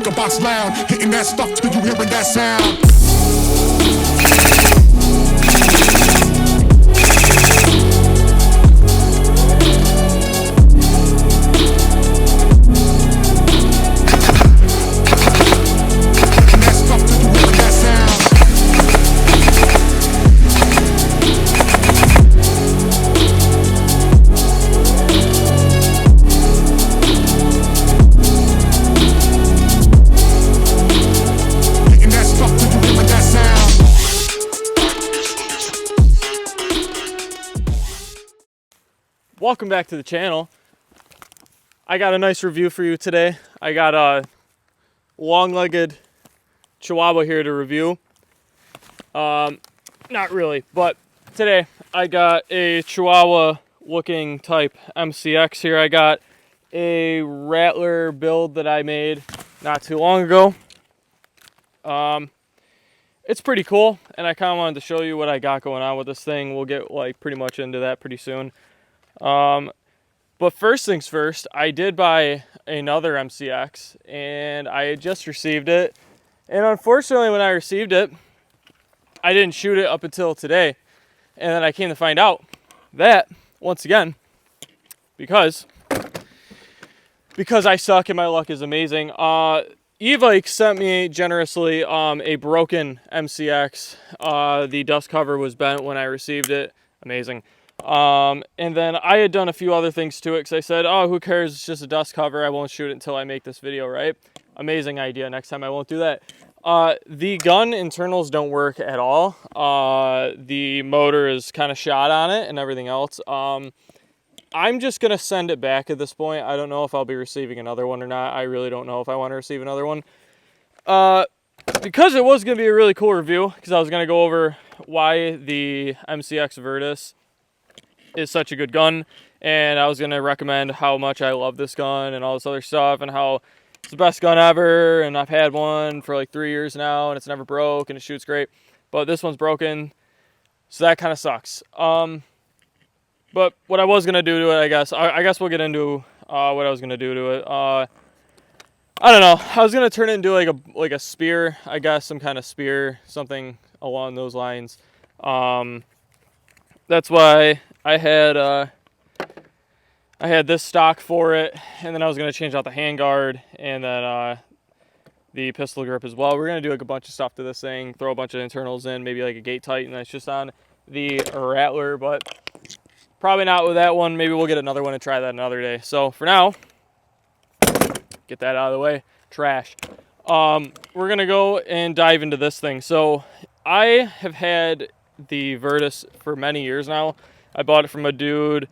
the box loud, hitting that stuff till you hearing that sound. Welcome back to the channel. I got a nice review for you today. I got a long-legged Chihuahua here to review. Not really, but today I got a Chihuahua looking type MCX here. I got a Rattler build that I made not too long ago. It's pretty cool, and I kind of wanted to show you what I got going on with this thing. We'll get like pretty much into that pretty soon. But first things first, I did buy another MCX, and I had just received it. And unfortunately, when I received it, I didn't shoot it up until today. And then I came to find out that, once again, because I suck and my luck is amazing, E-Bike sent me generously a broken MCX. The dust cover was bent when I received it. Amazing. And then I had done a few other things to it because I said, oh, who cares? It's just a dust cover. I won't shoot it until I make this video, right? Amazing idea. Next time I won't do that. The gun internals don't work at all. The motor is kind of shot on it and everything else. I'm just going to send it back at this point. I don't know if I'll be receiving another one or not. I really don't know if I want to receive another one. Because it was going to be a really cool review, because I was going to go over why the MCX Virtus is such a good gun, and I was going to recommend how much I love this gun and all this other stuff, and how it's the best gun ever, and I've had one for like 3 years now, and it's never broke, and it shoots great, but this one's broken, so that kind of sucks. But what I was going to do to it, I guess we'll get into what I was going to do to it. I don't know, I was going to turn it into like a spear, I guess, some kind of spear, something along those lines. That's why I had this stock for it, and then I was going to change out the handguard and then the pistol grip as well. We're going to do like a bunch of stuff to this thing, throw a bunch of internals in, maybe like a gate tighten that's just on the Rattler, but probably not with that one. Maybe we'll get another one and try that another day. So for now, get that out of the way. Trash. We're going to go and dive into this thing. So I have had the Virtus for many years now. I bought it from a dude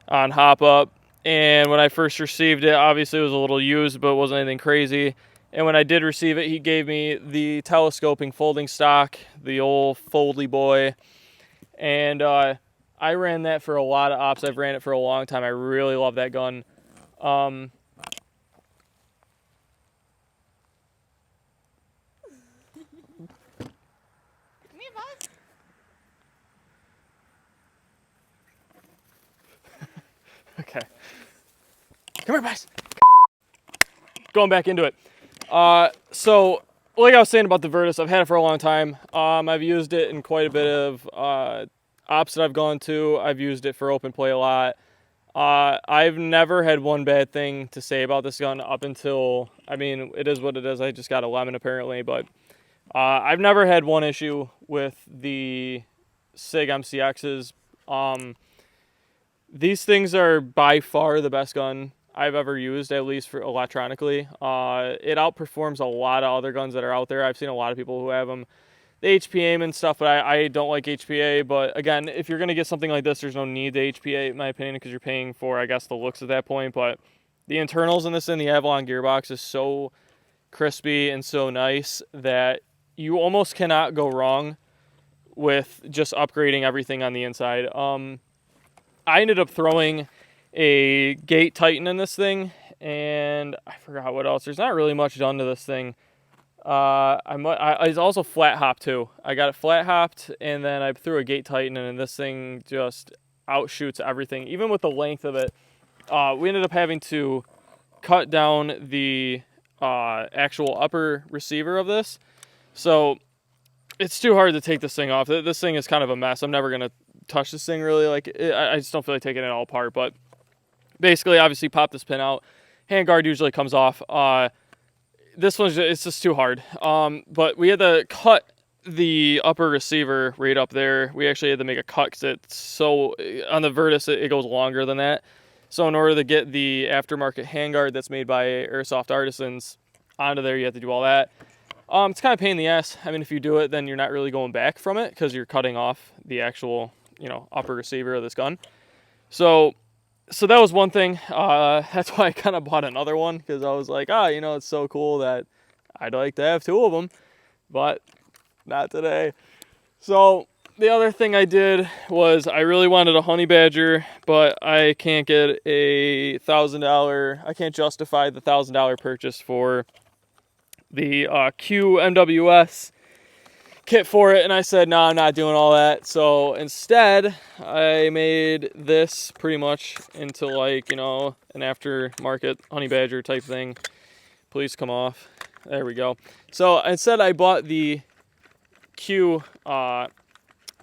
on Hop Up, and when I first received it, obviously it was a little used, but it wasn't anything crazy. And when I did receive it, he gave me the telescoping folding stock, the old foldy boy, and I ran that for a lot of ops. I've ran it for a long time. I really love that gun. Okay. Come here, guys. Going back into it. So, like I was saying about the Virtus, I've had it for a long time. I've used it in quite a bit of ops that I've gone to. I've used it for open play a lot. I've never had one bad thing to say about this gun up until, I mean, it is what it is. I just got a lemon apparently, but I've never had one issue with the SIG MCXs. These things are by far the best gun I've ever used, at least for electronically. It outperforms a lot of other guns that are out there. I've seen a lot of people who have them. The HPA and stuff, but I don't like HPA. But again, if you're going to get something like this, there's no need to HPA, in my opinion, because you're paying for, I guess, the looks at that point. But the internals in this in the Avalon gearbox is so crispy and so nice that you almost cannot go wrong with just upgrading everything on the inside. I ended up throwing a gate tighten in this thing, and I forgot what else. There's not really much done to this thing. It's also flat hop too. I got it flat hopped, and then I threw a gate tighten, and this thing just outshoots everything. Even with the length of it, we ended up having to cut down the actual upper receiver of this. So it's too hard to take this thing off. This thing is kind of a mess. I'm never going to touch this thing really. I just don't feel like taking it all apart. But basically, obviously, pop this pin out. Handguard usually comes off. This one's it's just too hard. But we had to cut the upper receiver right up there. We actually had to make a cut because it's so on the Virtus it goes longer than that. So in order to get the aftermarket handguard that's made by Airsoft Artisans onto there, you have to do all that. It's kind of a pain in the ass. I mean, if you do it, then you're not really going back from it because you're cutting off the actual, upper receiver of this gun. So that was one thing. That's why I kind of bought another one because I was like, it's so cool that I'd like to have two of them, but not today. So the other thing I did was I really wanted a honey badger, but I can't get a $1,000. I can't justify the $1,000 purchase for the QMWS kit for it, and I said, no, I'm not doing all that. So instead, I made this pretty much into like, an aftermarket honey badger type thing. Please come off. There we go. So instead, I bought the Q, I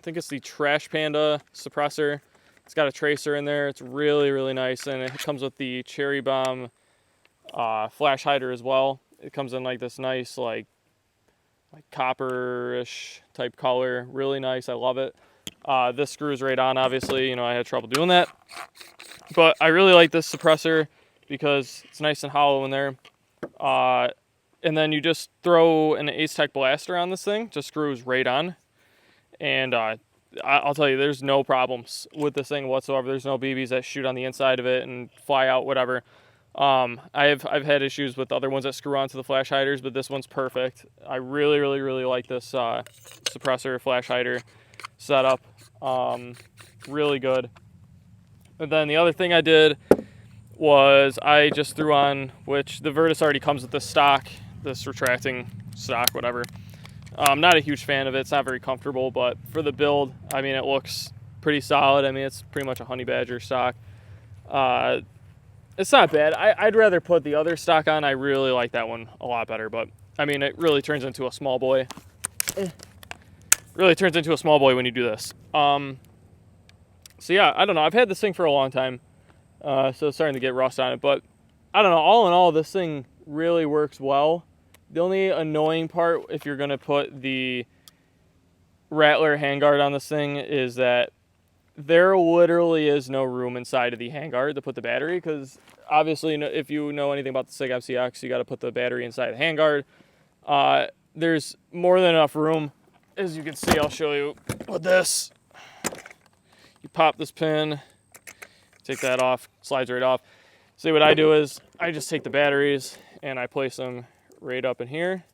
think it's the Trash Panda suppressor. It's got a tracer in there. It's really, really nice, and it comes with the Cherry Bomb flash hider as well. It comes in like this nice, like copper-ish type color. Really nice. I love it. This screws right on, obviously. I had trouble doing that. But I really like this suppressor because it's nice and hollow in there. And then you just throw an Ace Tech blaster on this thing. Just screws right on. And I'll tell you, there's no problems with this thing whatsoever. There's no BBs that shoot on the inside of it and fly out, whatever. I've had issues with other ones that screw onto the flash hiders, but this one's perfect. I really, really, really like this suppressor flash hider setup. Really good. And then the other thing I did was I just threw on, which the Virtus already comes with this stock, this retracting stock, whatever. I'm not a huge fan of it. It's not very comfortable, but for the build, I mean, it looks pretty solid. I mean, it's pretty much a honey badger stock. It's not bad. I'd rather put the other stock on. I really like that one a lot better, but I mean, it really turns into a small boy. Really turns into a small boy when you do this. So yeah, I don't know. I've had this thing for a long time, so it's starting to get rust on it, but I don't know. All in all, this thing really works well. The only annoying part, if you're going to put the Rattler handguard on this thing, is that there literally is no room inside of the handguard to put the battery, because obviously if you know anything about the SIG MCX, you got to put the battery inside the handguard. There's more than enough room. As you can see, I'll show you with this. You pop this pin, take that off, slides right off. See, what I do is I just take the batteries and I place them right up in here.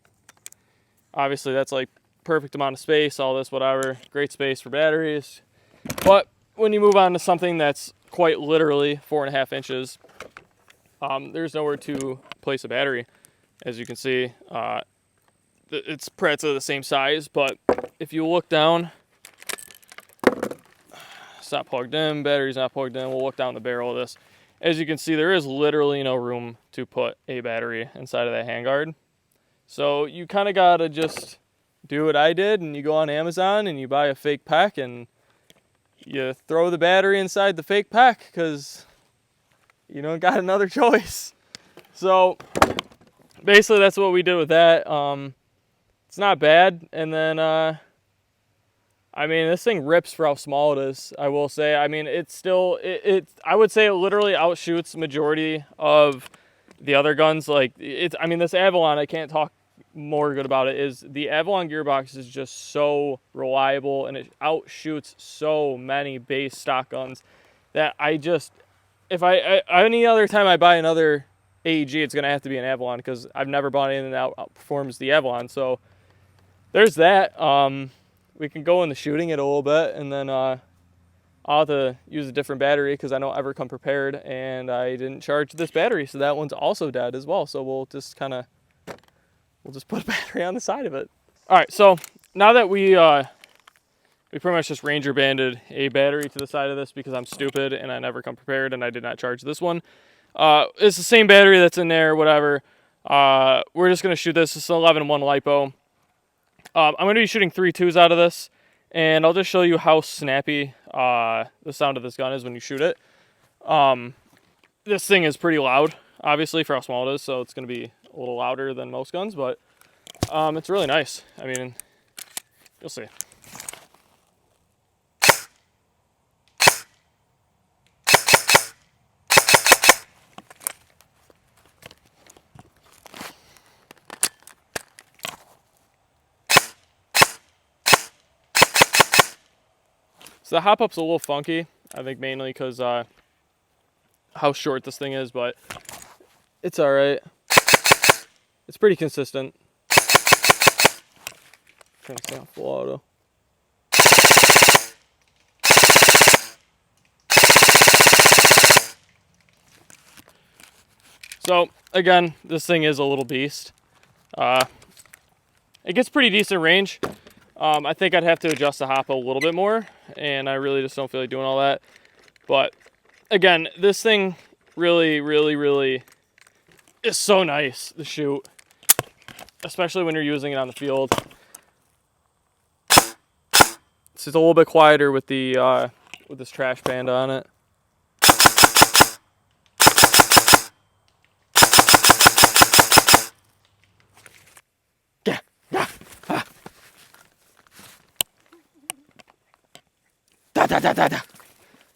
Obviously that's like perfect amount of space, all this, whatever. Great space for batteries. But when you move on to something that's quite literally 4.5 inches, there's nowhere to place a battery. As you can see, it's practically the same size, but if you look down, it's not plugged in, battery's not plugged in. We'll look down the barrel of this. As you can see, there is literally no room to put a battery inside of that handguard. So you kind of got to just do what I did, and you go on Amazon and you buy a fake pack and you throw the battery inside the fake pack because you don't got another choice. So basically that's what we did with that. It's not bad. And then, I mean, this thing rips for how small it is, I will say. I mean, it's still, I would say it literally outshoots the majority of the other guns. Like, I mean, this Avalon, I can't talk more good about it, is the Avalon gearbox is just so reliable, and it outshoots so many base stock guns that I just, if any other time I buy another AEG, it's going to have to be an Avalon, because I've never bought anything that outperforms the Avalon. So there's that. We can go into shooting it a little bit, and then I'll have to use a different battery because I don't ever come prepared, and I didn't charge this battery, so that one's also dead as well. So we'll just put a battery on the side of it. All right, so now that we pretty much just Ranger banded a battery to the side of this because I'm stupid and I never come prepared and I did not charge this one. It's the same battery that's in there, whatever. We're just gonna shoot this. It's an 11-1 LiPo. I'm gonna be shooting 3 2s out of this, and I'll just show you how snappy the sound of this gun is when you shoot it. This thing is pretty loud, obviously, for how small it is, so it's gonna be a little louder than most guns, but it's really nice. I mean, you'll see. So the hop up's a little funky, I think mainly because how short this thing is, but it's all right. It's pretty consistent. Trying to stay on full auto. So again, this thing is a little beast. It gets pretty decent range. I think I'd have to adjust the hop a little bit more, and I really just don't feel like doing all that. But again, this thing really, really, really is so nice to shoot, especially when you're using it on the field. It's just a little bit quieter with the with this trash panda on it.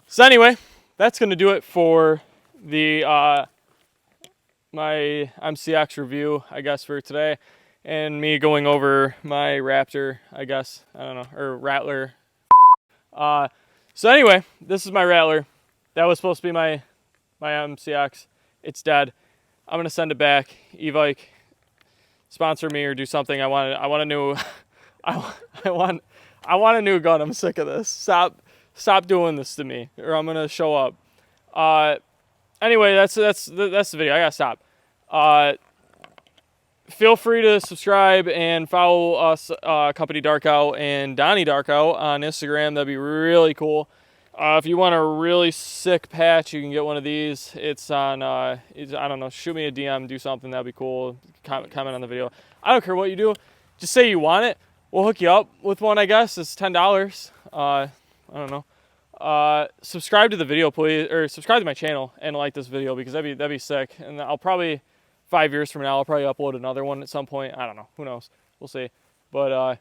So anyway, that's gonna do it for the my MCX review, I guess, for today, and me going over my Raptor, I guess, I don't know, or Rattler. So anyway, this is my Rattler. That was supposed to be my MCX. It's dead. I'm gonna send it back. E-Vike, sponsor me or do something. I want a new I want a new gun. I'm sick of this. Stop doing this to me, or I'm gonna show up. Anyway, that's the video. I gotta stop. Feel free to subscribe and follow us, Company Darkout and Donnie Darkout on Instagram. That'd be really cool. If you want a really sick patch, you can get one of these. It's on, I don't know, shoot me a DM, do something. That'd be cool. Comment on the video. I don't care what you do. Just say you want it. We'll hook you up with one, I guess. It's $10. I don't know. Subscribe to the video, please, or subscribe to my channel and like this video, because that'd be sick. And I'll probably 5 years from now, I'll probably upload another one at some point. I don't know. Who knows? We'll see. But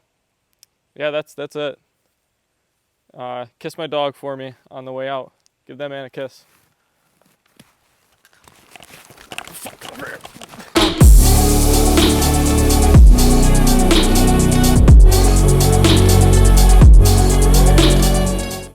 yeah, that's it. Kiss my dog for me on the way out. Give that man a kiss. Fuck over.